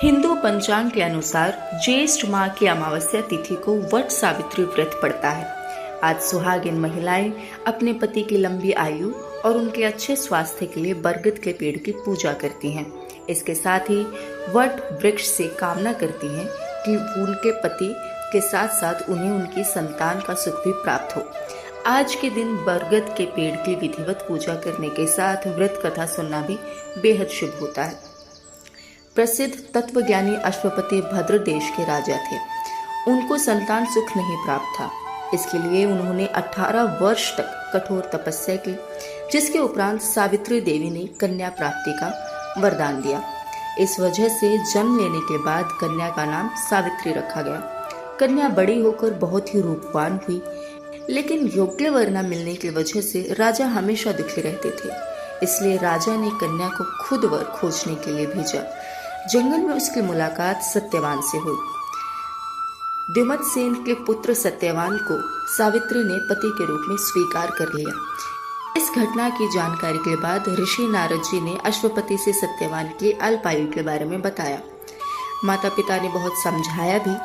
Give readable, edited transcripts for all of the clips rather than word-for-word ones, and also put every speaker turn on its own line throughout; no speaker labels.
हिंदू पंचांग के अनुसार ज्येष्ठ माह की अमावस्या तिथि को वट सावित्री व्रत पड़ता है। आज सुहागिन महिलाएं अपने पति की लंबी आयु और उनके अच्छे स्वास्थ्य के लिए बरगद के पेड़ की पूजा करती हैं। इसके साथ ही वट वृक्ष से कामना करती हैं कि उनके पति के साथ साथ उन्हें उनकी संतान का सुख भी प्राप्त हो। आज के दिन बरगद के पेड़ की विधिवत पूजा करने के साथ व्रत कथा सुनना भी बेहद शुभ होता है। प्रसिद्ध तत्वज्ञानी अश्वपति भद्र देश के राजा थे। उनको संतान सुख नहीं प्राप्त था। इसके लिए उन्होंने 18 वर्ष तक कठोर तपस्या की, जिसके उपरांत सावित्री देवी ने कन्या प्राप्ति का वरदान दिया। इस वजह से जन्म लेने के बाद कन्या का नाम सावित्री रखा गया। कन्या बड़ी होकर बहुत ही रूपवान हुई, लेकिन योग्य वर न मिलने की वजह से राजा हमेशा दुखी रहते थे। इसलिए राजा ने कन्या को खुद वर खोजने के लिए भेजा। जंगल में उसकी मुलाकात सत्यवान से हुई। द्युमतसेन के पुत्र सत्यवान को सावित्री ने पति के रूप में स्वीकार कर लिया। इस घटना की जानकारी के बाद ऋषि नारद जी ने अश्वपति से सत्यवान की अल्पायु के बारे में बताया। माता पिता ने बहुत समझाया भी,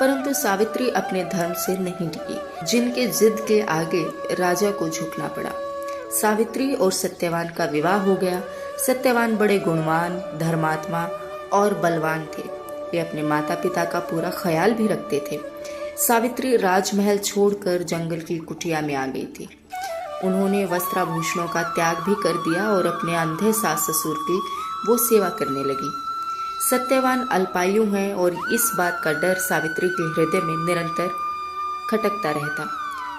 परंतु सावित्री अपने धर्म से नहीं टिकी, जिनके जिद के आगे राजा को झुकना पड़ा। सावित्री और सत्यवान का विवाह हो गया। सत्यवान बड़े गुणवान, धर्मात्मा और बलवान थे। वे अपने माता पिता का पूरा ख्याल भी रखते थे। सावित्री राजमहल छोड़कर जंगल की कुटिया में आ गई थी। उन्होंने वस्त्राभूषणों का त्याग भी कर दिया और अपने अंधे सास ससुर की वो सेवा करने लगी। सत्यवान अल्पायु हैं और इस बात का डर सावित्री के हृदय में निरंतर खटकता रहता।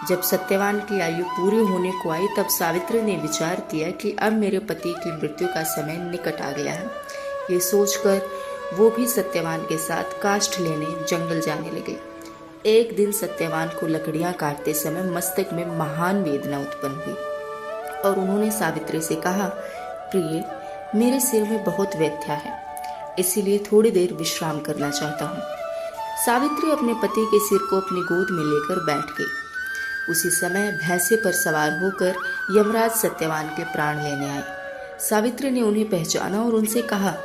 जब सत्यवान की आयु पूरी होने को आई, तब सावित्री ने विचार किया कि अब मेरे पति की मृत्यु का समय निकट आ गया है। ये सोचकर वो भी सत्यवान के साथ काष्ठ लेने जंगल जाने लगे। एक दिन सत्यवान को लकड़ियां काटते समय मस्तक में महान वेदना उत्पन्न हुई और उन्होंने सावित्री से कहा, प्रिय, मेरे सिर में बहुत व्यथा है, इसीलिए थोड़ी देर विश्राम करना चाहता हूँ। सावित्री अपने पति के सिर को अपनी गोद में लेकर बैठ गई। उसी समय भैंसे पर सवार होकर यमराज सत्यवान के प्राण लेने आए। सावित्री ने उन्हें पहचाना और उनसे कहा,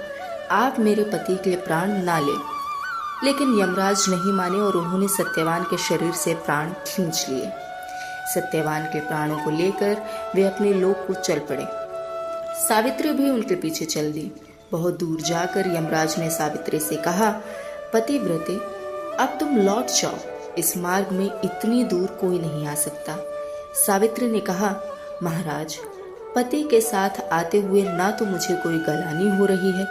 आप मेरे पति के प्राण ना लें। लेकिन यमराज नहीं माने और उन्होंने सत्यवान के शरीर से प्राण खींच लिए। सत्यवान के प्राणों को लेकर वे अपने लोक को चल पड़े। सावित्री भी उनके पीछे चल दी। बहुत दूर जाकर यमराज ने सावित्री से कहा, पतिव्रते, अब तुम लौट जाओ। इस मार्ग में इतनी दूर कोई नहीं आ सकता। सावित्री ने कहा, महाराज, पति के साथ आते हुए ना तो मुझे कोई गलानी हो रही है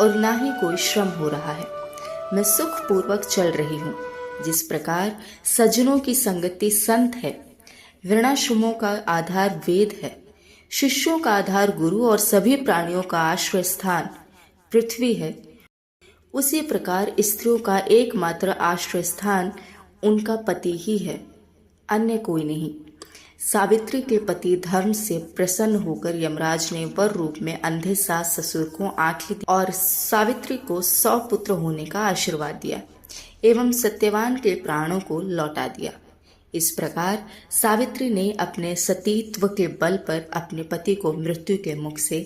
और ना ही कोई श्रम हो रहा है। मैं सुख पूर्वक चल रही हूँ। जिस प्रकार सज्जनों की संगति संत है, वर्णाश्रमों का आधार वेद है, शिष्यों का आधार गुरु और सभी प्राणियों का आश्रय स्थान पृथ्वी है, उसी प्रकार स्त्रियों का एकमात्र आश्रय स्थान उनका पति ही है, अन्य कोई नहीं। सावित्री के पति धर्म से प्रसन्न होकर यमराज ने वर रूप में अंधे सास ससुर को आंखें दी और सावित्री को 100 पुत्र होने का आशीर्वाद दिया एवं सत्यवान के प्राणों को लौटा दिया। इस प्रकार सावित्री ने अपने सतीत्व के बल पर अपने पति को मृत्यु के मुख से